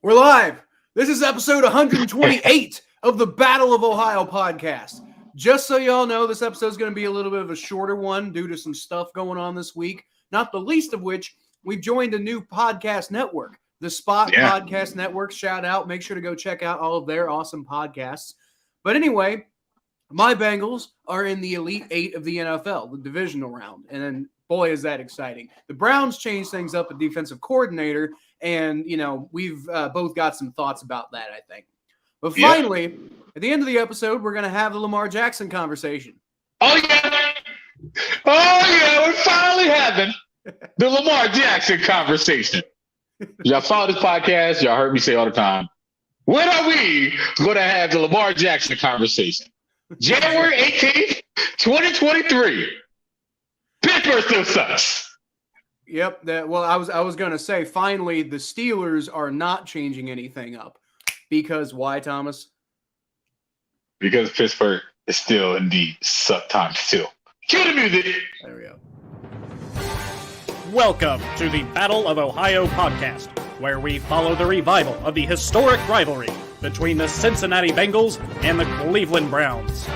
We're live. This is episode 128 of the Battle of Ohio podcast. Just so y'all know, this episode is going to be a little bit of a shorter one due to some stuff going on this week, not the least of which we've joined a new podcast network, the Spot Podcast Network. Shout out. Make sure to go check out all of their awesome podcasts. But anyway, my Bengals are in the Elite Eight of the NFL, the Divisional Round. And then, boy, is that exciting. The Browns changed things up at defensive coordinator, and, you know, we've both got some thoughts about that, I think. But finally, at the end of the episode, we're going to have the Lamar Jackson conversation. Oh, yeah. We're finally having the Lamar Jackson conversation. Y'all follow this podcast. Y'all heard me say all the time, when are we going to have the Lamar Jackson conversation? January 18th, 2023. Pittsburgh still sucks. Yep. I was going to say, finally, the Steelers are not changing anything up. Because why, Thomas? Because Pittsburgh is still indeed suck time still. Cue the music. There we go. Welcome to the Battle of Ohio podcast, where we follow the revival of the historic rivalry between the Cincinnati Bengals and the Cleveland Browns.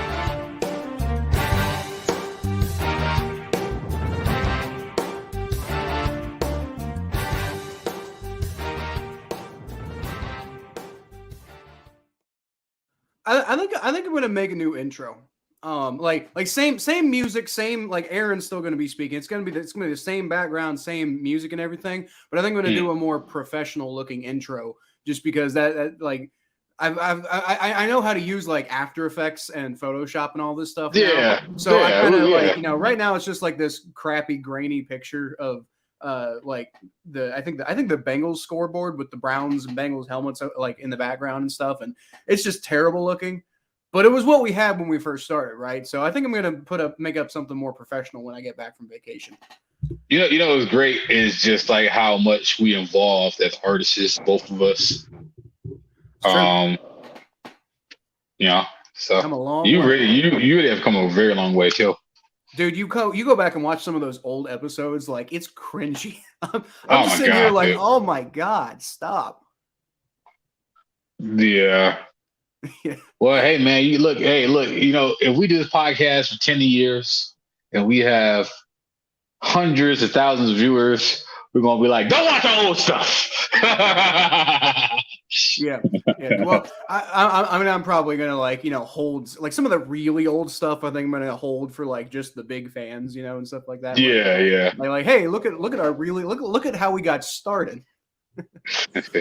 I think I'm gonna make a new intro. Like same music, same, like Aaron's still gonna be speaking. It's gonna be the same background, same music and everything. But I think I'm gonna do a more professional looking intro, just because that like I know how to use like After Effects and Photoshop and all this stuff. Yeah. Now. So I kind of like, you know, right now it's just like this crappy grainy picture of like I think the Bengals scoreboard with the Browns and Bengals helmets like in the background and stuff, and it's just terrible looking. But it was what we had when we first started, right? So I think I'm gonna make up something more professional when I get back from vacation. You know what's great is just like how much we involved as artists, both of us. You know, so you really have come a very long way, too. Dude, you go back and watch some of those old episodes, like it's cringy. I'm sitting here like, dude. Oh my God, stop. Yeah. Yeah. Well, hey man, look, you know, if we do this podcast for 10 years and we have hundreds of thousands of viewers, we're gonna be like, don't watch our old stuff. Yeah. Well, I mean, I'm probably gonna like, you know, hold like some of the really old stuff. I think I'm gonna hold for like just the big fans, you know, and stuff like that. Yeah. Like, hey, look at our look at how we got started.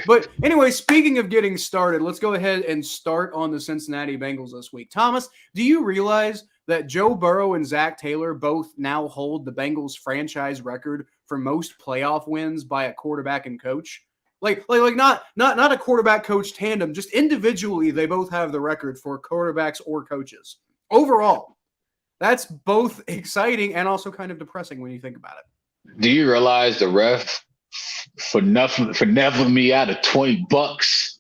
But anyway, speaking of getting started, let's go ahead and start on the Cincinnati Bengals this week. Thomas, do you realize that Joe Burrow and Zach Taylor both now hold the Bengals franchise record for most playoff wins by a quarterback and coach? Like not a quarterback coach tandem, just individually, they both have the record for quarterbacks or coaches. Overall, that's both exciting and also kind of depressing when you think about it. Do you realize the ref for never me out of $20,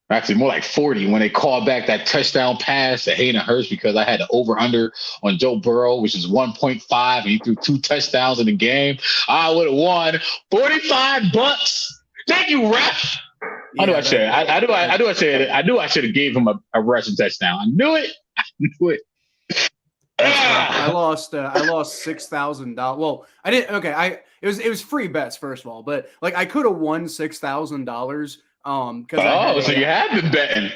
actually more like 40, when they called back that touchdown pass to Hayden Hurst because I had the over-under on Joe Burrow, which is 1.5, and he threw 2 touchdowns in the game, I would have won $45. Thank you, ref. I knew I should have gave him a rushing touchdown. I knew it. I lost $6,000. Well, I didn't. Okay, it was free bets first of all, but like I could have won $6,000. So you have been betting.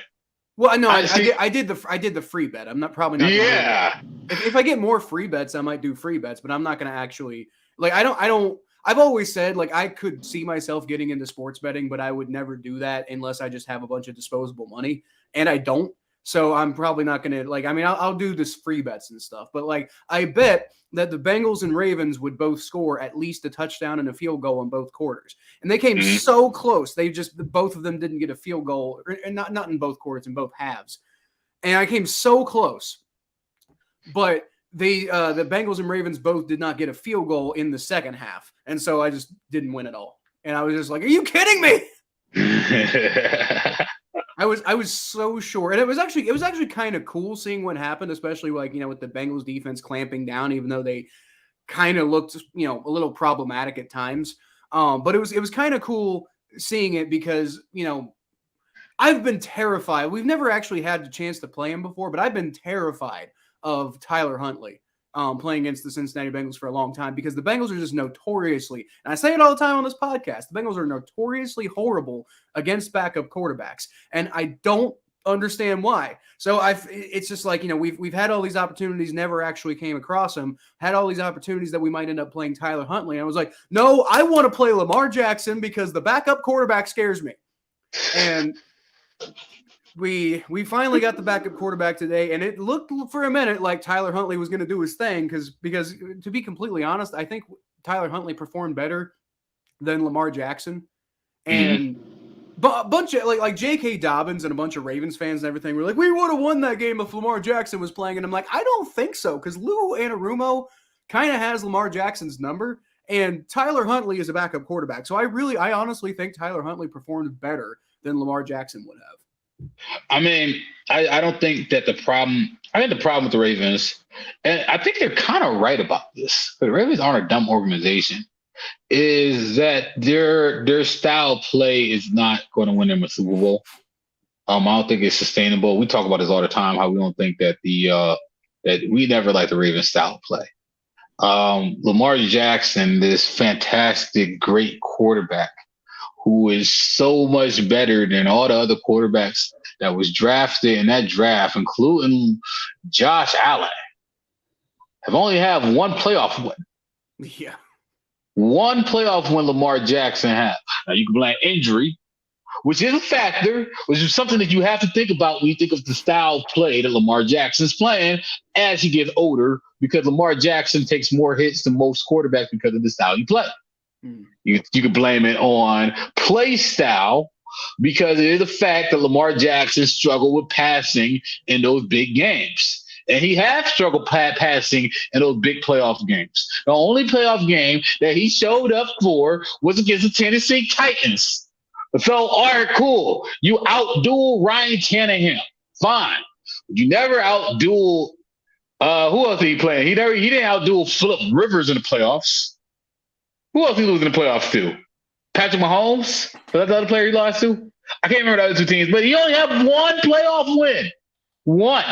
Well, no, I did the free bet. I'm probably not. Yeah. If I get more free bets, I might do free bets, but I'm not going to actually like. I don't. I've always said like I could see myself getting into sports betting, but I would never do that unless I just have a bunch of disposable money, and I don't. So I'm probably not going to like, I mean, I'll do this free bets and stuff, but like, I bet that the Bengals and Ravens would both score at least a touchdown and a field goal in both quarters. And they came so close. Both of them didn't get a field goal, and not in both quarters, in both halves. And I came so close, but the Bengals and Ravens both did not get a field goal in the second half. And so I just didn't win at all. And I was just like, are you kidding me? I was so sure, and it was actually kind of cool seeing what happened, especially like, you know, with the Bengals defense clamping down, even though they kind of looked, you know, a little problematic at times. But it was kind of cool seeing it because, you know, I've been terrified. We've never actually had the chance to play him before, but I've been terrified of Tyler Huntley playing against the Cincinnati Bengals for a long time because the Bengals are just notoriously, and I say it all the time on this podcast, the Bengals are notoriously horrible against backup quarterbacks, and I don't understand why. So it's just like, we've had all these opportunities, never actually came across him, had all these opportunities that we might end up playing Tyler Huntley. And I was like, no, I want to play Lamar Jackson because the backup quarterback scares me. And we finally got the backup quarterback today, and it looked for a minute like Tyler Huntley was going to do his thing because to be completely honest, I think Tyler Huntley performed better than Lamar Jackson. And a bunch of like J.K. Dobbins and a bunch of Ravens fans and everything were like, we would have won that game if Lamar Jackson was playing. And I'm like, I don't think so, because Lou Anarumo kind of has Lamar Jackson's number, and Tyler Huntley is a backup quarterback. So I honestly think Tyler Huntley performed better than Lamar Jackson would have. I mean, I don't think that I think the problem with the Ravens, and I think they're kind of right about this, but the Ravens aren't a dumb organization, is that their style play is not going to win them a Super Bowl. I don't think it's sustainable. We talk about this all the time, how we don't think that that we never like the Ravens style play. Lamar Jackson, this fantastic, great quarterback who is so much better than all the other quarterbacks that was drafted in that draft, including Josh Allen, have only had one playoff win. Yeah. One playoff win Lamar Jackson had. Now, you can blame injury, which is a factor, which is something that you have to think about when you think of the style of play that Lamar Jackson's playing as he gets older, because Lamar Jackson takes more hits than most quarterbacks because of the style he plays. You could blame it on play style, because it is a fact that Lamar Jackson struggled with passing in those big games. And he has struggled passing in those big playoff games. The only playoff game that he showed up for was against the Tennessee Titans. So, all right, cool. You outduel Ryan Tannehill. Fine. You never outduel who else did he play? He didn't outduel Phillip Rivers in the playoffs. Who else did he lose in the playoffs to? Patrick Mahomes? Was that the other player he lost to? I can't remember the other two teams, but he only had one playoff win. One.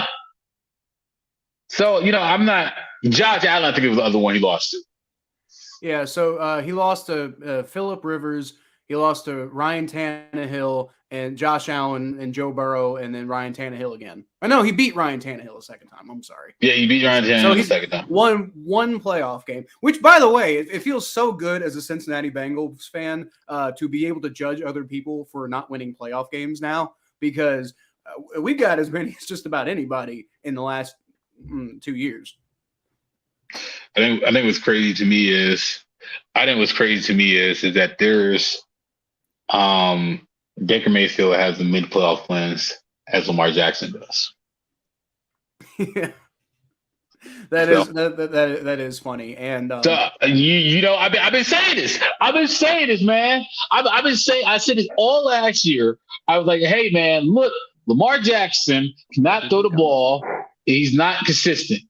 So, I'm not – Josh Allen, I think it was the other one he lost to. Yeah, so he lost to Phillip Rivers. He lost to Ryan Tannehill and Josh Allen and Joe Burrow, and then Ryan Tannehill again. I know he beat Ryan Tannehill a second time. I'm sorry. Yeah, he beat Ryan Tannehill a second time. One playoff game, which, by the way, it feels so good as a Cincinnati Bengals fan to be able to judge other people for not winning playoff games now, because we've got as many as just about anybody in the last 2 years. I think what's crazy to me is that there's Baker Mayfield has the mid playoff wins as Lamar Jackson does. Yeah, that is funny. And I've been saying this. Man. I said this all last year. I was like, hey man, look, Lamar Jackson cannot throw the ball. He's not consistent.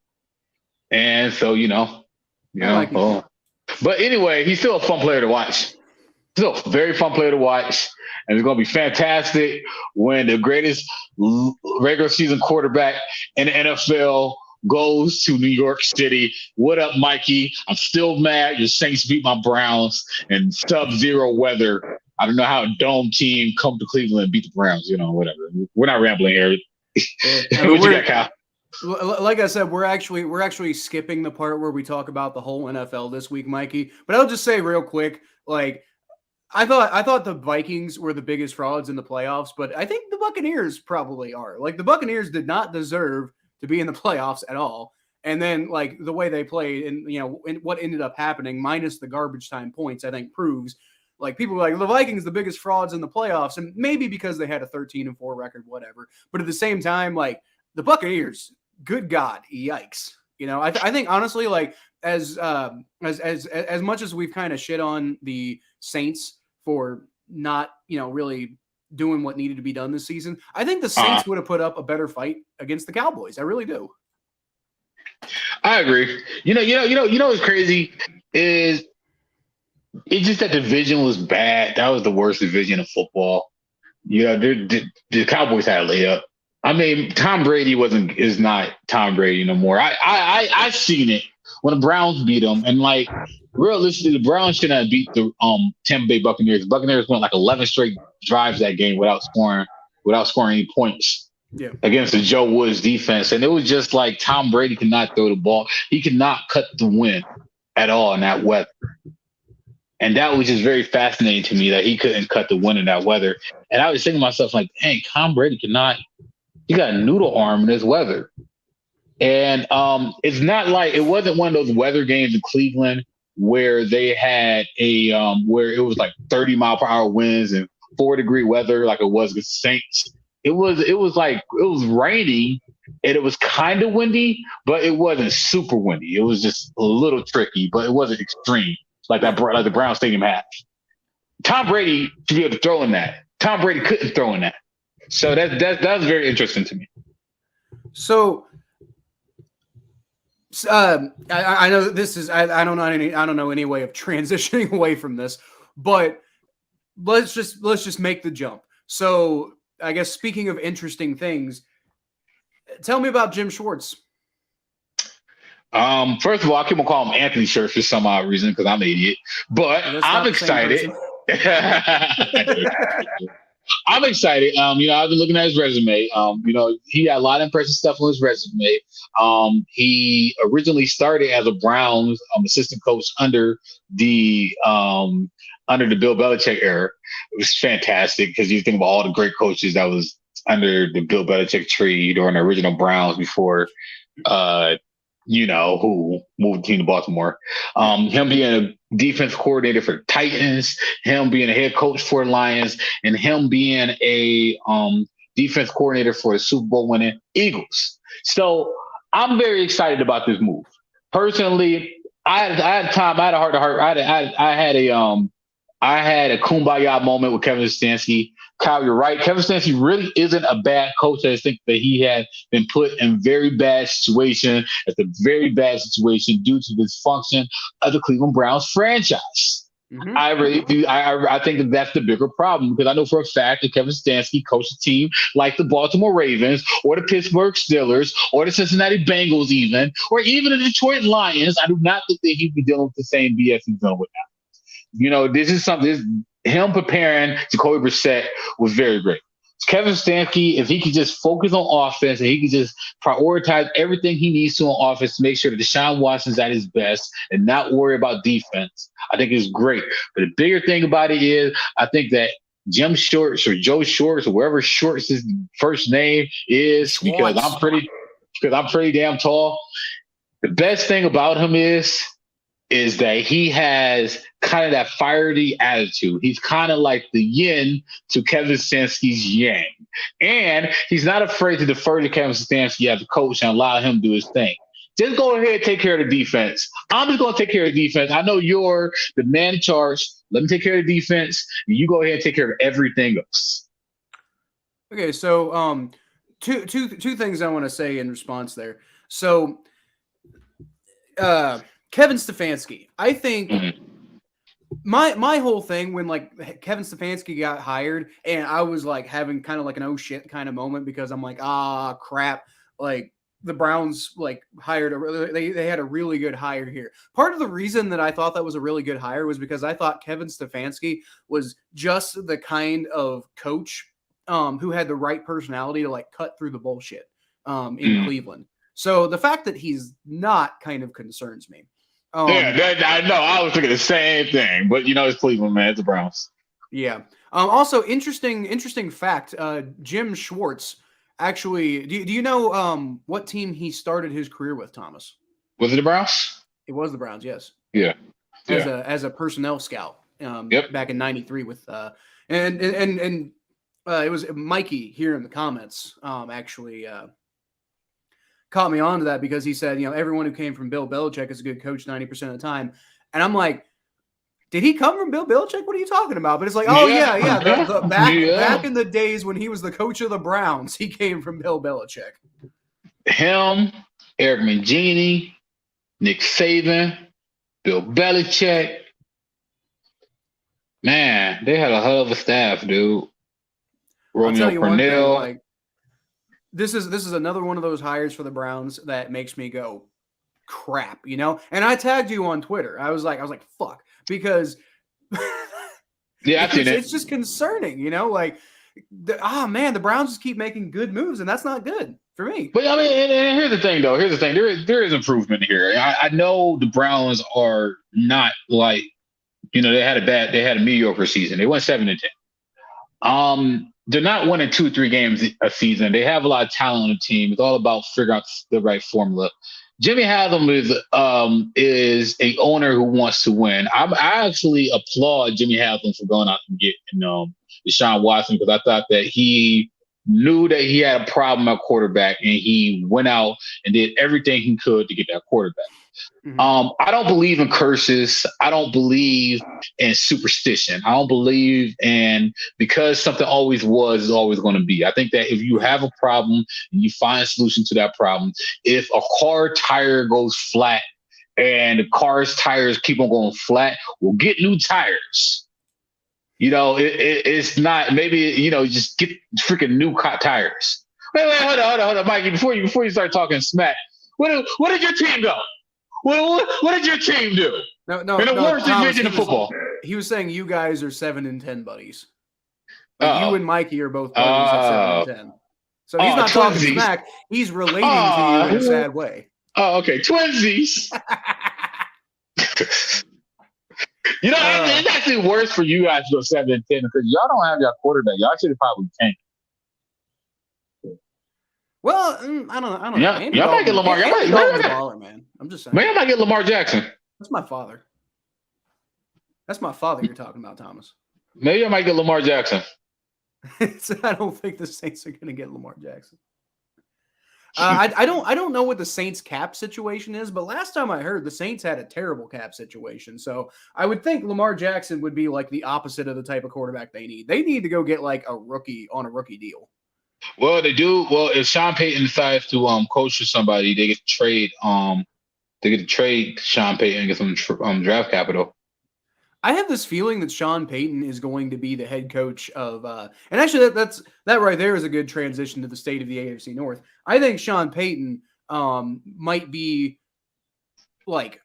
And so, but anyway, he's still a fun player to watch. Still a very fun player to watch. And it's going to be fantastic when the greatest regular season quarterback in the NFL goes to New York City. What up, Mikey? I'm still mad. Your Saints beat my Browns in sub-zero weather. I don't know how a dome team come to Cleveland and beat the Browns. Whatever. We're not rambling here. What you got, Kyle? Like I said, we're actually skipping the part where we talk about the whole NFL this week, Mikey. But I'll just say real quick, like, I thought the Vikings were the biggest frauds in the playoffs, but I think the Buccaneers probably are. Like, the Buccaneers did not deserve to be in the playoffs at all. And then, like, the way they played and what ended up happening, minus the garbage time points, I think proves, like, people were like, the Vikings the biggest frauds in the playoffs, and maybe because they had a 13-4 record, whatever. But at the same time, like, the Buccaneers, good God, yikes. I think honestly, like, as much as we've kind of shit on the Saints for not, really doing what needed to be done this season, I think the Saints would have put up a better fight against the Cowboys. I really do. I agree. What's crazy is it's just that division was bad. That was the worst division of football. The Cowboys had a layup. I mean, Tom Brady is not Tom Brady no more. I seen it when the Browns beat them, and like realistically, the Browns should not beat the Tampa Bay Buccaneers. The Buccaneers went like 11 straight drives that game without scoring any points against the Joe Woods defense, and it was just like Tom Brady could not throw the ball. He could not cut the wind at all in that weather. And that was just very fascinating to me that he couldn't cut the wind in that weather. And I was thinking to myself, like, dang, Tom Brady he got a noodle arm in this weather. And it's not like, it wasn't one of those weather games in Cleveland where they had where it was like 30 mile per hour winds and 4-degree weather like it was with Saints. It was raining and it was kind of windy, but it wasn't super windy. It was just a little tricky, but it wasn't extreme like the Brown Stadium had. Tom Brady should be able to throw in that. Tom Brady couldn't throw in that. So that was very interesting to me. So I know this is I don't know any way of transitioning away from this, but let's just make the jump. So I guess speaking of interesting things, tell me about Jim Schwartz. First of all, I keep on calling him Anthony Schwartz for some odd reason because I'm an idiot, but I'm excited. I'm excited. I've been looking at his resume. He had a lot of impressive stuff on his resume. He originally started as a Browns assistant coach under the Bill Belichick era. It was fantastic because you think about all the great coaches that was under the Bill Belichick tree during the original Browns before, who moved the team to Baltimore. Him being a defense coordinator for the Titans, him being a head coach for the Lions, and him being a defense coordinator for the Super Bowl winning Eagles. So I'm very excited about this move. Personally, I had time. I had a heart to heart. I had a kumbaya moment with Kevin Stefanski. Kyle, you're right. Kevin Stefanski really isn't a bad coach. I think that he had been put in very bad situation due to the dysfunction of the Cleveland Browns franchise. Mm-hmm. I really do. I think that's the bigger problem because I know for a fact that Kevin Stefanski coached a team like the Baltimore Ravens or the Pittsburgh Steelers or the Cincinnati Bengals or even the Detroit Lions. I do not think that he'd be dealing with the same BS he's dealing with now. This is something. Him preparing Jacoby Brissett was very great. Kevin Stefanski, if he could just focus on offense and he could just prioritize everything he needs to on offense to make sure that Deshaun Watson's at his best and not worry about defense, I think it's great. But the bigger thing about it is I think that Jim Shorts or Joe Shorts or wherever Shorts' first name is, because I'm pretty damn tall. The best thing about him is that he has kind of that fiery attitude. He's kind of like the yin to Kevin Stefanski's yang. And he's not afraid to defer to Kevin Stefanski as a coach and allow him to do his thing. Just go ahead and take care of the defense. I'm just going to take care of the defense. I know you're the man in charge. Let me take care of the defense. And you go ahead and take care of everything else. Okay, so two things I want to say in response there. So Kevin Stefanski, I think my whole thing when like Kevin Stefanski got hired and I was like having kind of like an oh shit kind of moment because I'm like, crap, like the Browns like hired they had a really good hire here. Part of the reason that I thought that was a really good hire was because I thought Kevin Stefanski was just the kind of coach who had the right personality to like cut through the bullshit in Cleveland. So the fact that he's not kind of concerns me. I know. I was thinking the same thing, but it's Cleveland, man. It's the Browns. Yeah. Also, interesting fact. Jim Schwartz actually. Do you know what team he started his career with, Thomas? Was it the Browns? It was the Browns. Yes. Yeah. As a personnel scout. Back in '93 with and it was Mikey here in the comments. Actually. Caught me on to that because he said, everyone who came from Bill Belichick is a good coach 90% of the time. And I'm like, did he come from Bill Belichick? What are you talking about? But it's like, back in the days when he was the coach of the Browns, he came from Bill Belichick. Him, Eric Mangini, Nick Saban, Bill Belichick. Man, they had a hell of a staff, dude. I'll Romeo tell you one thing, Purnell. like this is another one of those hires for the Browns that makes me go crap, you know? And I tagged you on Twitter. I was like, fuck, because Yeah, I've seen it. it's just concerning, you know? Like, the Browns just keep making good moves, and that's not good for me. But I mean, and here's the thing, though. Here's the thing. There is improvement here. I know the Browns are not like, they had a mediocre season. They went 7-10. They're not winning 2-3 games a season. They have a lot of talent on the team. It's all about figuring out the right formula. Jimmy Haslam is a owner who wants to win. I actually applaud Jimmy Haslam for going out and getting Deshaun Watson, because I thought that he knew that he had a problem at quarterback, and he went out and did everything he could to get that quarterback. Mm-hmm. I don't believe in curses. I don't believe in superstition. I don't believe in because something always was is always going to be. I think that if you have a problem and you find a solution to that problem, if a car tire goes flat and the car's tires keep on going flat, we'll get new tires. It's not maybe, just get freaking new tires. Wait, hold on, Mikey. Before you start talking smack, where did your team go? What did your team do? No. In the worst division of football. He was saying you guys are 7-10 buddies. Like you and Mikey are both buddies at 7-10. So he's not talking smack. He's relating to you in a sad way. Oh, okay. Twinsies. It's actually worse for you guys to go 7-10 because y'all don't have your quarterback. Y'all should have probably tanked. Well, I don't know. Yeah, y'all might get Lamar. Andy Dalton's a baller, man. I'm just saying. Maybe I might get Lamar Jackson. That's my father. That's my father you're talking about, Thomas. Maybe I might get Lamar Jackson. I don't think the Saints are going to get Lamar Jackson. I don't know what the Saints cap situation is, but last time I heard, the Saints had a terrible cap situation. So I would think Lamar Jackson would be like the opposite of the type of quarterback they need. They need to go get like a rookie on a rookie deal. Well, they do. Well, if Sean Payton decides to coach for somebody, they get to trade. They get to trade Sean Payton and get some draft capital. I have this feeling that Sean Payton is going to be the head coach of, and actually that right there is a good transition to the state of the AFC North. I think Sean Payton might be like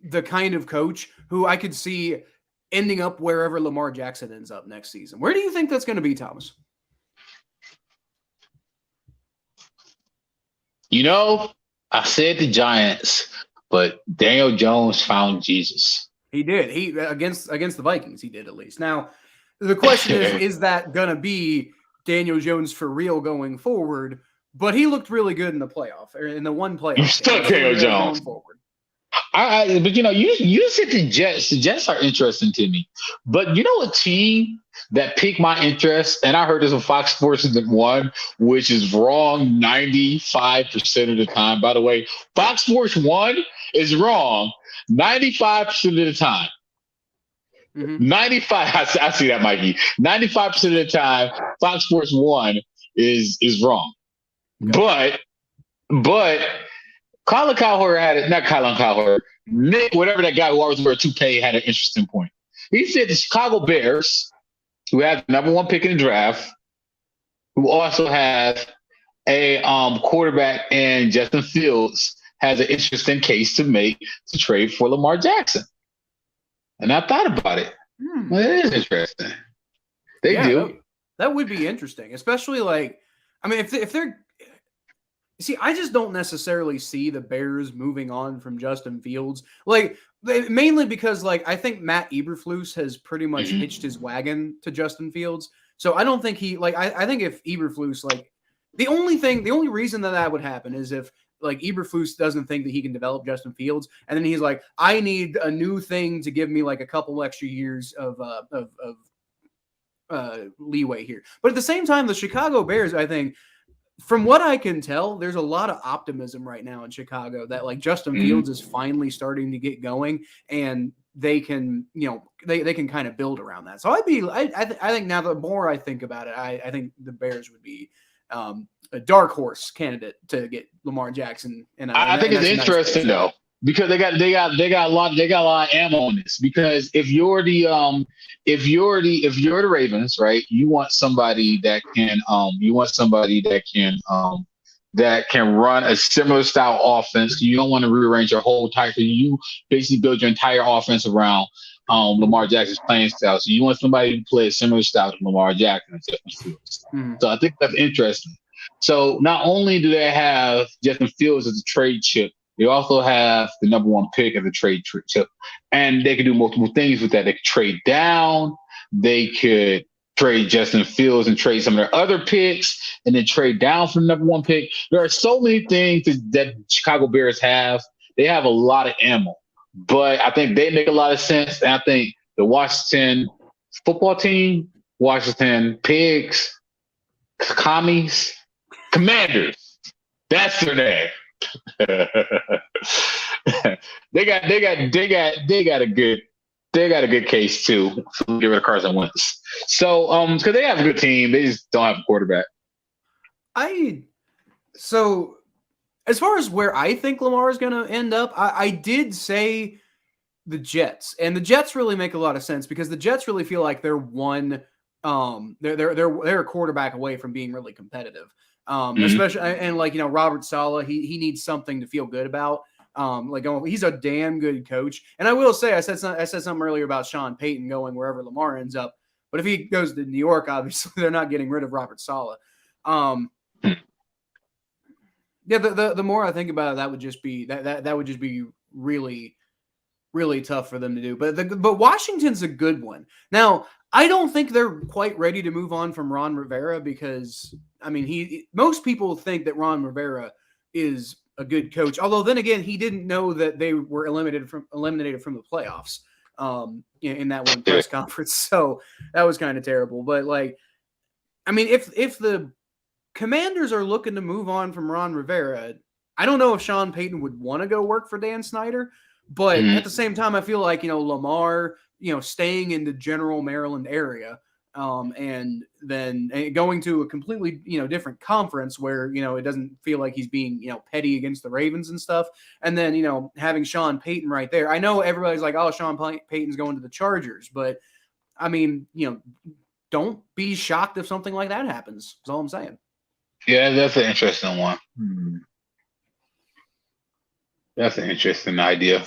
the kind of coach who I could see ending up wherever Lamar Jackson ends up next season. Where do you think that's going to be, Thomas? I said the Giants, but Daniel Jones found Jesus. He did. He against the Vikings, he did at least. Now, the question is that going to be Daniel Jones for real going forward? But he looked really good in the playoff, or in the one playoff. You stuck Daniel Jones. But you said the Jets. The Jets are interesting to me. But a team that piqued my interest, and I heard this on Fox Sports #1, which is wrong 95% of the time. By the way, Fox Sports 1 is wrong 95% of the time. Mm-hmm. 95. I see that, Mikey. 95% of the time, Fox Sports 1 is wrong. Okay. But Colin Cowherd had it. Not Colin Cowherd. Nick, whatever that guy who always wear a toupee, had an interesting point. He said the Chicago Bears, who have the number 1 pick in the draft, who also have a quarterback in Justin Fields, has an interesting case to make to trade for Lamar Jackson. And I thought about it. Well, it is interesting. They do. That would be interesting, especially if they're. See, I just don't necessarily see the Bears moving on from Justin Fields. Mainly because, I think Matt Eberflus has pretty much hitched his wagon to Justin Fields. So I don't think I think if Eberflus, the only reason that would happen is if, Eberflus doesn't think that he can develop Justin Fields. And then he's like, I need a new thing to give me, a couple extra years of leeway here. But at the same time, the Chicago Bears, I think, from what I can tell, there's a lot of optimism right now in Chicago that Justin Fields is finally starting to get going, and they can, they can kind of build around that. So I think now the more I think about it, I think the Bears would be a dark horse candidate to get Lamar Jackson. I think it's interesting though. because they got a lot of ammo on this. Because if you're the Ravens, right, you want somebody that can run a similar style offense. You don't want to rearrange your whole entire. You basically build your entire offense around Lamar Jackson's playing style. So you want somebody to play a similar style to Lamar Jackson and Justin Fields. So I think that's interesting. So not only do they have Justin Fields as a trade chip, they also have the number one pick as a trade chip. And they could do multiple things with that. They could trade down. They could trade Justin Fields and trade some of their other picks and then trade down from the number one pick. There are so many things that Chicago Bears have. They have a lot of ammo. But I think they make a lot of sense. And I think the Washington football team, Washington Pigs, Commies, Commanders, that's their name. they got a good case too. So get rid of Carson Wentz. So because they have a good team, they just don't have a quarterback. So as far as where I think Lamar is going to end up, I did say the Jets, and the Jets really make a lot of sense because the Jets really feel like they're they're a quarterback away from being really competitive. Especially and like Robert Saleh, he needs something to feel good about. He's a damn good coach. And I will say, I said something earlier about Sean Payton going wherever Lamar ends up. But if he goes to New York, obviously they're not getting rid of Robert Saleh. The more I think about it, that would just be that would just be really, really tough for them to do. But Washington's a good one. Now, I don't think they're quite ready to move on from Ron Rivera because most people think that Ron Rivera is a good coach. Although then again, he didn't know that they were eliminated from the playoffs in that one press conference. So that was kind of terrible. But if the Commanders are looking to move on from Ron Rivera, I don't know if Sean Payton would want to go work for Dan Snyder. But at the same time, I feel like, Lamar, staying in the general Maryland area and then going to a completely, different conference where, it doesn't feel like he's being, petty against the Ravens and stuff. And then, having Sean Payton right there. I know everybody's like, oh, Sean Payton's going to the Chargers. But, don't be shocked if something like that happens. That's all I'm saying. Yeah, that's an interesting one. That's an interesting idea.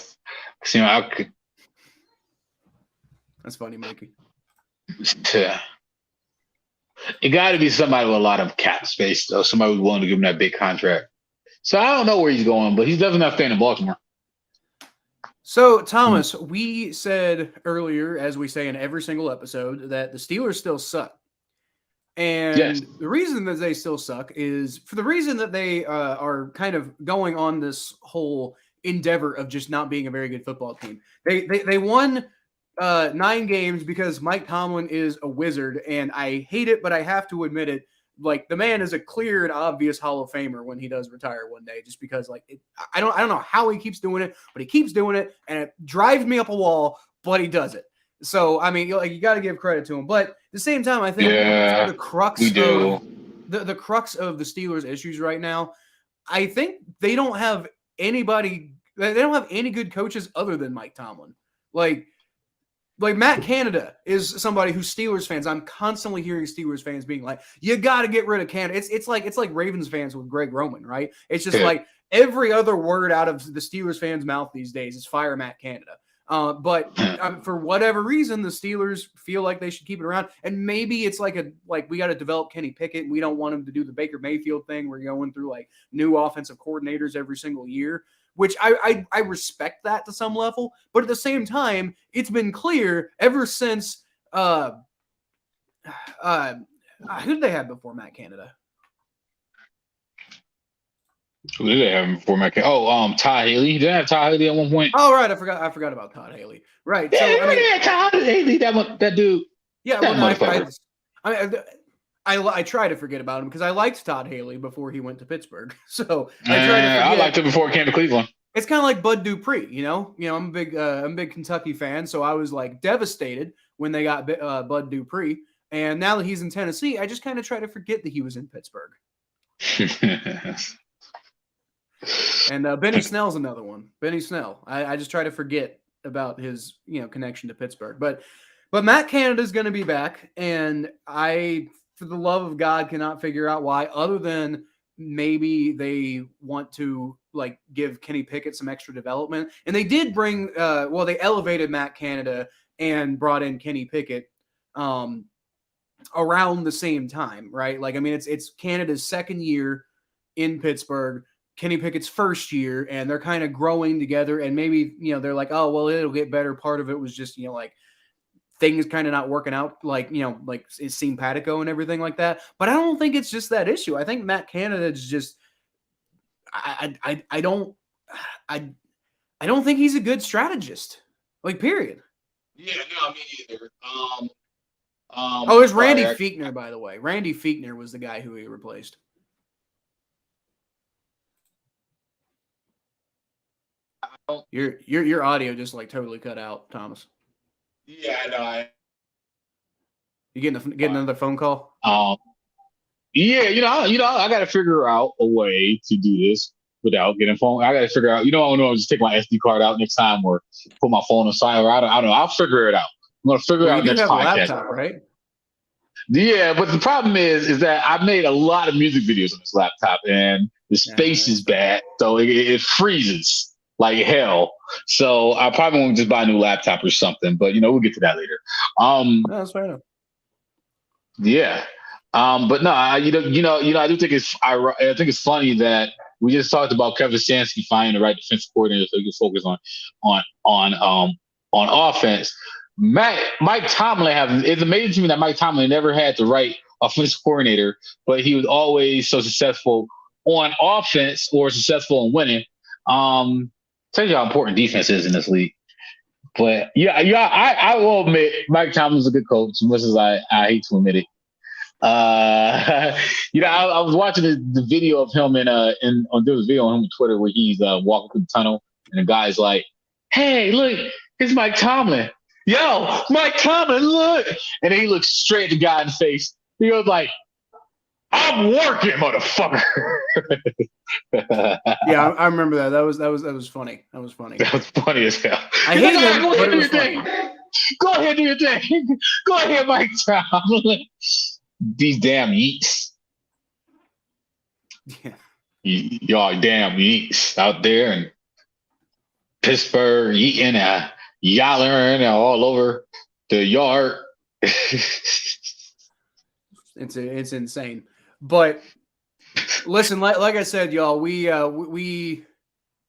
That's funny, Mikey. It got to be somebody with a lot of cap space, though. Somebody who's willing to give him that big contract. So I don't know where he's going, but he's definitely not staying in Baltimore. So, Thomas, we said earlier, as we say in every single episode, that the Steelers still suck. And the reason that they still suck is for the reason that they are kind of going on this whole endeavor of just not being a very good football team. They won 9 games because Mike Tomlin is a wizard, and I hate it, but I have to admit it. Like, the man is a clear and obvious Hall of Famer when he does retire one day, just because I don't know how he keeps doing it, but he keeps doing it, and it drives me up a wall, but he does it. So, you got to give credit to him. But at the same time, I think the crux of the crux of the Steelers' issues right now, I think they don't have anybody. They don't have any good coaches other than Mike Tomlin. Like Matt Canada is somebody who's Steelers fans. I'm constantly hearing Steelers fans being like, "You got to get rid of Canada." It's like Ravens fans with Greg Roman, right? It's just like every other word out of the Steelers fans' mouth these days is fire Matt Canada. But for whatever reason, the Steelers feel like they should keep it around. And maybe it's like we got to develop Kenny Pickett. We don't want him to do the Baker Mayfield thing where you're going through new offensive coordinators every single year, which I respect that to some level. But at the same time, it's been clear ever since who did they have before Matt Canada? Who did they have before Matt Canada? Oh, Todd Haley. Did they have Todd Haley at one point? Oh, right. I forgot about Todd Haley. Right. Yeah, Todd Haley. That dude. Yeah. I try to forget about him because I liked Todd Haley before he went to Pittsburgh. So I try to forget. I liked him before he came to Cleveland. It's kind of like Bud Dupree, I'm a big Kentucky fan, so I was devastated when they got Bud Dupree, and now that he's in Tennessee, I just kind of try to forget that he was in Pittsburgh. And Benny Snell's another one. Benny Snell. I just try to forget about his connection to Pittsburgh, but Matt Canada's going to be back, and I, for the love of God, cannot figure out why, other than maybe they want to like give Kenny Pickett some extra development. And they did bring they elevated Matt Canada and brought in Kenny Pickett around the same time, right? Like, I mean, it's Canada's second year in Pittsburgh, Kenny Pickett's first year, and they're kind of growing together. And maybe, they're like, oh, well, it'll get better. Part of it was just, like things kind of not working out, like it's simpatico and everything like that. But I don't think it's just that issue. I think Matt Canada is just, I don't think he's a good strategist, like, period. Yeah, no, me either. It's Randy Fichtner, by the way. Randy Fichtner was the guy who he replaced. Your audio just like totally cut out, Thomas. Yeah, I know. You getting another phone call? Yeah, I got to figure out a way to do this without getting phone. I got to figure out. I'll just take my SD card out next time, or put my phone on silent. I don't know. I'll figure it out. I'm gonna figure out next podcast. You have a laptop, right? Yeah, but the problem is that I made a lot of music videos on this laptop, and the space is bad, so it freezes like hell. So I probably won't just buy a new laptop or something. But we'll get to that later. That's fair enough. Yeah. But no, I do think I think it's funny that we just talked about Kevin Stefanski finding the right defensive coordinator so he can focus on offense. Mike Tomlin it's amazing to me that Mike Tomlin never had the right offensive coordinator, but he was always so successful on offense or successful in winning. Tell you how important defense is in this league. But I will admit Mike Tomlin's a good coach, as much as I hate to admit it. I was watching the video of him there was a video on him on Twitter where he's walking through the tunnel, and the guy's like, "Hey, look, it's Mike Tomlin. Yo, Mike Tomlin, look!" And then he looks straight at the guy in the face. He goes like, "I'm working, motherfucker." Yeah, I remember that. That was funny. That was funny. That was funny as hell. I hate him, but it was funny. Go ahead, do your thing. Go ahead, Mike Tomlin. These damn yeets. Yeah. Y'all damn yeets out there in Pittsburgh eating yollering all over the yard. It's insane. But listen, like I said, y'all,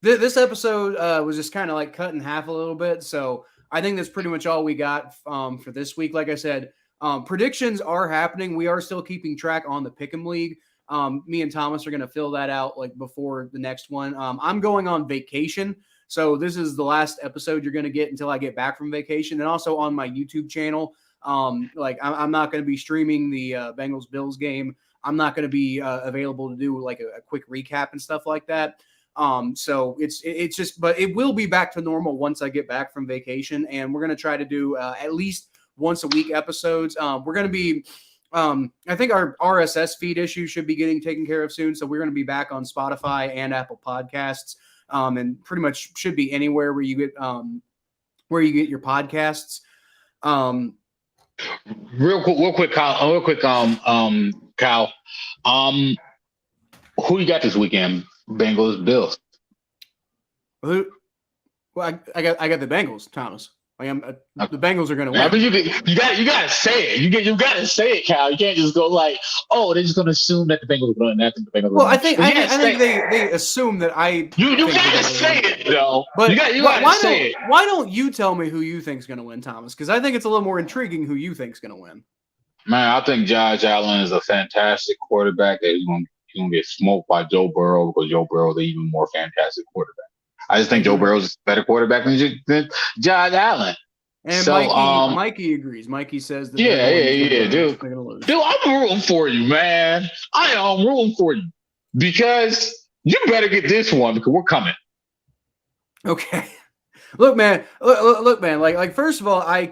this episode was just kind of like cut in half a little bit. So I think that's pretty much all we got for this week. Like I said, predictions are happening. We are still keeping track on the Pick'em League. Me and Thomas are going to fill that out like before the next one. I'm going on vacation, so this is the last episode you're going to get until I get back from vacation. And also on my YouTube channel, I'm not going to be streaming the Bengals Bills game. I'm not going to be available to do like a quick recap and stuff like that. So it's just, but it will be back to normal once I get back from vacation, and we're going to try to do at least once a week episodes. We're going to be, I think our RSS feed issue should be getting taken care of soon. So we're going to be back on Spotify and Apple Podcasts, and pretty much should be anywhere where you get your podcasts. Real quick, Kyle. Who you got this weekend? Bengals, Bills. Well, I got the Bengals, Thomas. The Bengals are going to win. I mean, you got to say it. You got to say it, Cal. You can't just go like, "Oh, they're just going to assume that the Bengals will win." Well, I think they assume that I. You got to say it, though. But you got to say it. Why don't you tell me who you think's going to win, Thomas? Because I think it's a little more intriguing who you think's going to win. Man, I think Josh Allen is a fantastic quarterback. He's going to get smoked by Joe Burrow because Joe Burrow is an even more fantastic quarterback. I just think Joe Burrow is a better quarterback than Josh Allen. And Mikey agrees. Mikey says that dude. Dude, I'm rooting for you, man. I am rooting for you because you better get this one because we're coming. Okay. Look, man. Like first of all, I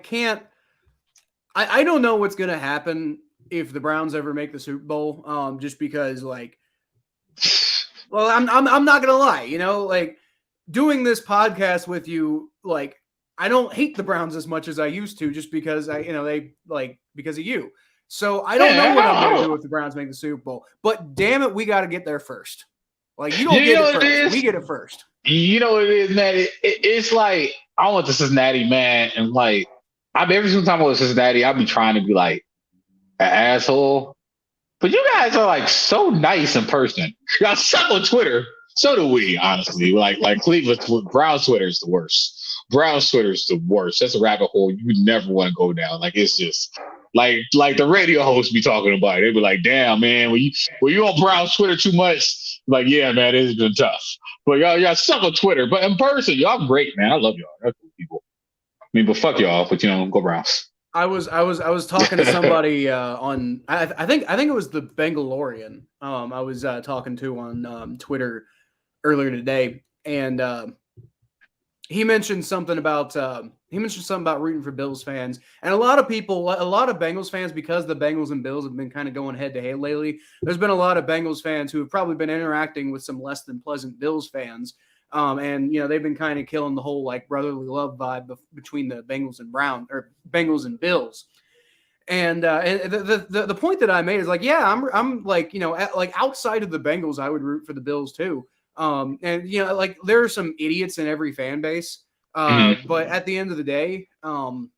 don't know what's going to happen if the Browns ever make the Super Bowl, just because like Well, I'm not gonna lie. Like doing this podcast with you, like I don't hate the Browns as much as I used to, just because because of you. So I don't know what I'm gonna do if the Browns make the Super Bowl. But damn it, we got to get there first. Like you don't get it first. We get it first. You know what it is, man? It's like I went to Cincinnati, man, and like every single time I was to Cincinnati, I'd be trying to be like an asshole. But you guys are like so nice in person. Y'all suck on Twitter. So do we, honestly. Like Cleveland, Browns Twitter is the worst. Browns Twitter is the worst. That's a rabbit hole you never want to go down. Like it's just like the radio hosts be talking about it. They be like, "Damn, man, when you on Browns Twitter too much?" Like, yeah, man, it's been tough. But y'all suck on Twitter. But in person, y'all great, man. I love y'all. That's cool people. I mean, but fuck y'all. But go Browns. I was talking to somebody on I think it was the Bengalorian. I was talking to on Twitter earlier today, and he mentioned something about rooting for Bills fans, and a lot of Bengals fans, because the Bengals and Bills have been kind of going head to head lately. There's been a lot of Bengals fans who have probably been interacting with some less than pleasant Bills fans. And they've been kind of killing the whole like brotherly love vibe between the Bengals and Bills. And the point that I made is like, yeah, I'm like, like outside of the Bengals, I would root for the Bills too. And like there are some idiots in every fan base. But at the end of the day, like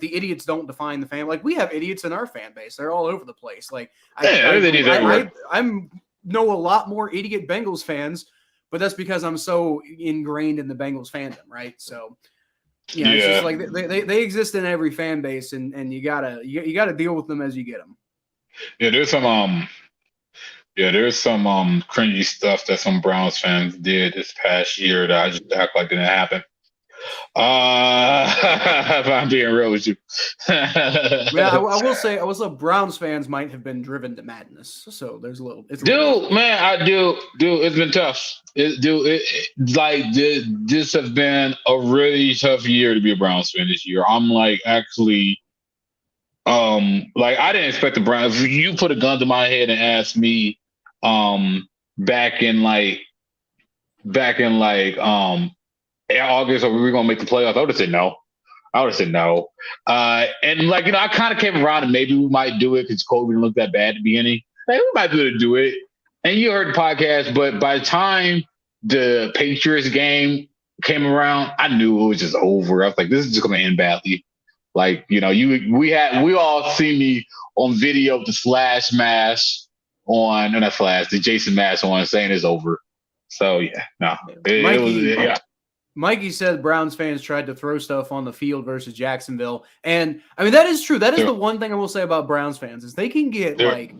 the idiots don't define the fan. Like we have idiots in our fan base. They're all over the place. Like I know a lot more idiot Bengals fans. But that's because I'm so ingrained in the Bengals fandom, right? So, it's just like they exist in every fan base, and you gotta deal with them as you get them. Yeah, there's some cringy stuff that some Browns fans did this past year that I just act like didn't happen. If I'm being real with you. Yeah, I will say Browns fans might have been driven to madness. So there's a little. Man, I do. It's been tough. This has been a really tough year to be a Browns fan this year. I'm like actually, I didn't expect the Browns. If you put a gun to my head and asked me, back in August, or we were gonna make the playoffs, I would have said no. And I kind of came around and maybe we might do it because Kobe didn't look that bad at the beginning. Like, we might be able to do it. And you heard the podcast, but by the time the Patriots game came around, I knew it was just over. I was like, this is just gonna end badly. Like, we all see me on video with the the Jason Mask on saying it's over. So yeah, no. Mikey said Browns fans tried to throw stuff on the field versus Jacksonville. And I mean, that is true. That is the one thing I will say about Browns fans is they can get like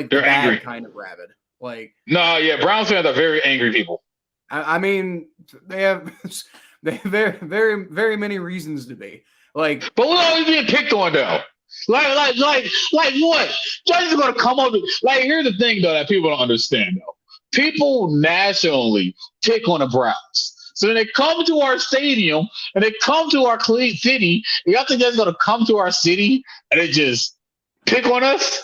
they're bad angry, kind of rabid. Like, no, yeah, Browns fans are very angry people. I mean, they have very, very, very many reasons to be like, but we're always being picked on though. Like what? Judges are gonna come up. Here's the thing though that people don't understand though. People nationally pick on the Browns. So when they come to our stadium and they come to our city, y'all think they're going to come to our city and they just pick on us?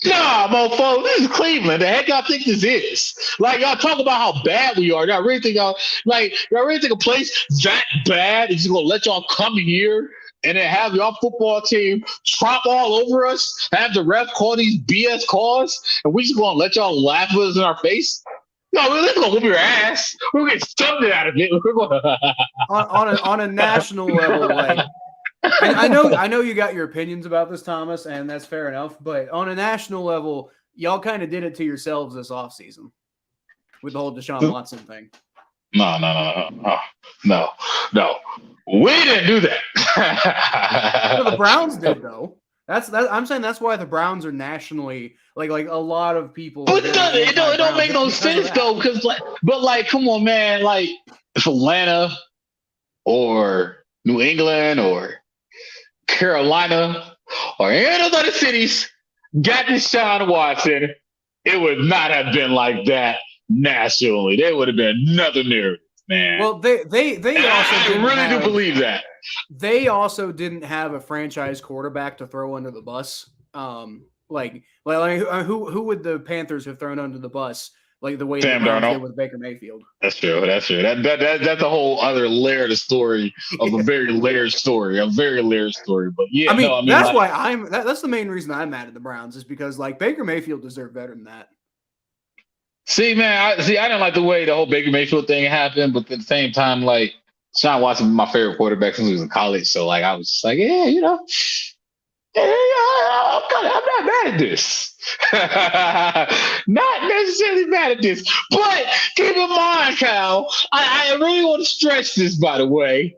Nah, mofo, this is Cleveland. The heck y'all think this is? Y'all talk about how bad we are. Y'all really think y'all really think a place that bad is just going to let y'all come here and then have y'all football team tromp all over us, have the ref call these BS calls, and we just going to let y'all laugh at us in our face? No, we're just gonna whoop your ass. We're gonna get something out of it. on a national level, like, and I know you got your opinions about this, Thomas, and that's fair enough. But on a national level, y'all kind of did it to yourselves this offseason with the whole Deshaun Watson thing. No. We didn't do that. No, the Browns did though. I'm saying that's why the Browns are nationally like a lot of people. But it don't make no sense though, because come on, man, if Atlanta or New England or Carolina or any of other cities got Deshaun Watson, it would not have been like that nationally. There would have been another narrative, man. Well, they also do believe that. They also didn't have a franchise quarterback to throw under the bus. Who would the Panthers have thrown under the bus like the way Sam the Browns Darnold. did with Baker Mayfield. That's true. That's a whole other layer of the story of a very layered story. But yeah, I mean, no, that's like, why that's the main reason I'm mad at the Browns is because like Baker Mayfield deserved better than that. see, man, I didn't like the way the whole Baker Mayfield thing happened, but at the same time, like Sean Watson was my favorite quarterback since he was in college. So like I was just like, yeah, I'm not mad at this. Not necessarily mad at this. But keep in mind, Kyle, I really want to stretch this, by the way.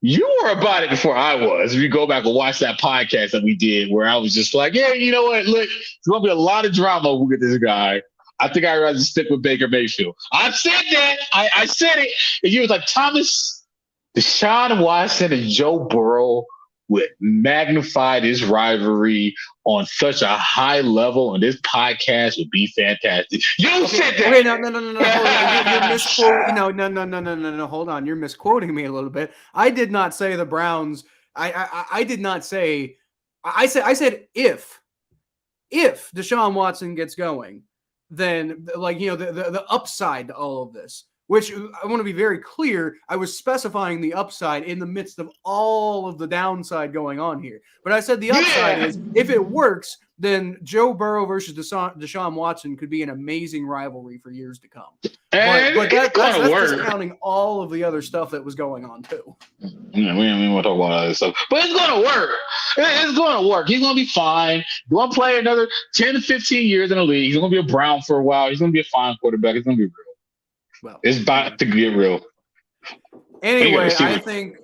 You were about it before I was. If you go back and watch that podcast that we did where I was just like, yeah, you know what? Look, there's going to be a lot of drama with this guy. I think I'd rather stick with Baker Mayfield. I said that. I said it. And you was like, Thomas, Deshaun Watson and Joe Burrow would magnify this rivalry on such a high level, and this podcast would be fantastic. You said that. Okay, no. You're misquoting. No. Hold on. You're misquoting me a little bit. I did not say the Browns. I did not say. I said if Deshaun Watson gets going, then the upside to all of this. Which I want to be very clear, I was specifying the upside in the midst of all of the downside going on here. But I said the upside is, if it works, then Joe Burrow versus Deshaun Watson could be an amazing rivalry for years to come. But that's discounting all of the other stuff that was going on, too. Yeah, we don't want to talk about other stuff. But it's going to work. It's going to work. He's going to be fine. He's going to play another 10 to 15 years in the league. He's going to be a Brown for a while. He's going to be a fine quarterback. It's going to be real. Well, it's about to get real. Anyway, I think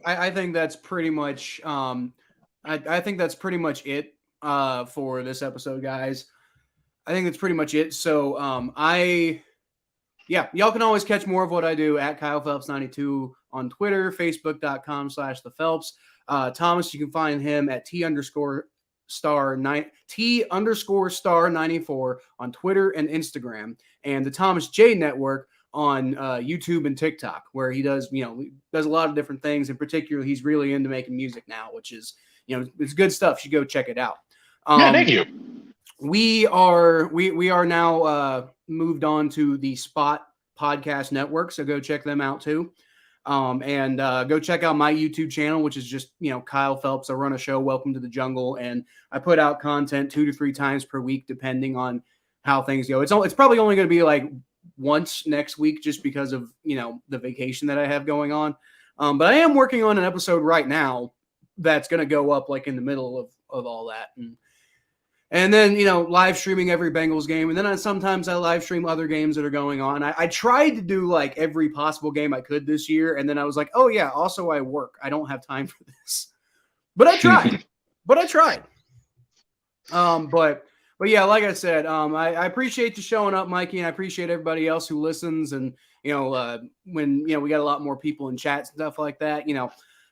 that's pretty much I think that's pretty much it for this episode, guys. I think that's pretty much it. So y'all can always catch more of what I do at Kyle Phelps 92 on Twitter, Facebook.com/the Phelps. Thomas, you can find him at T_star94 on Twitter and Instagram, and the Thomas J Network on YouTube and TikTok, where he does a lot of different things. In particular, he's really into making music now, which is, it's good stuff. You should go check it out. Thank you. We are now moved on to the Spot Podcast Network, so go check them out too. And go check out my YouTube channel, which is just, Kyle Phelps. I run a show, Welcome to the Jungle, and I put out content 2 to 3 times per week, depending on how things go. It's probably only going to be like once next week, just because of, the vacation that I have going on. But I am working on an episode right now that's going to go up like in the middle of all that. And then, live streaming every Bengals game. And then sometimes I live stream other games that are going on. I tried to do like every possible game I could this year. And then I was like, oh yeah, also I work. I don't have time for this. But I tried. But yeah, like I said, I appreciate you showing up, Mikey, and I appreciate everybody else who listens. And, when, we got a lot more people in chats and stuff like that,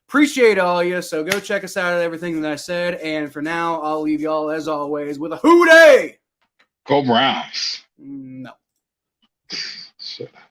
appreciate all of you. So go check us out at everything that I said. And for now, I'll leave y'all, as always, with a hoo-day. Go Browns. No. Shut up.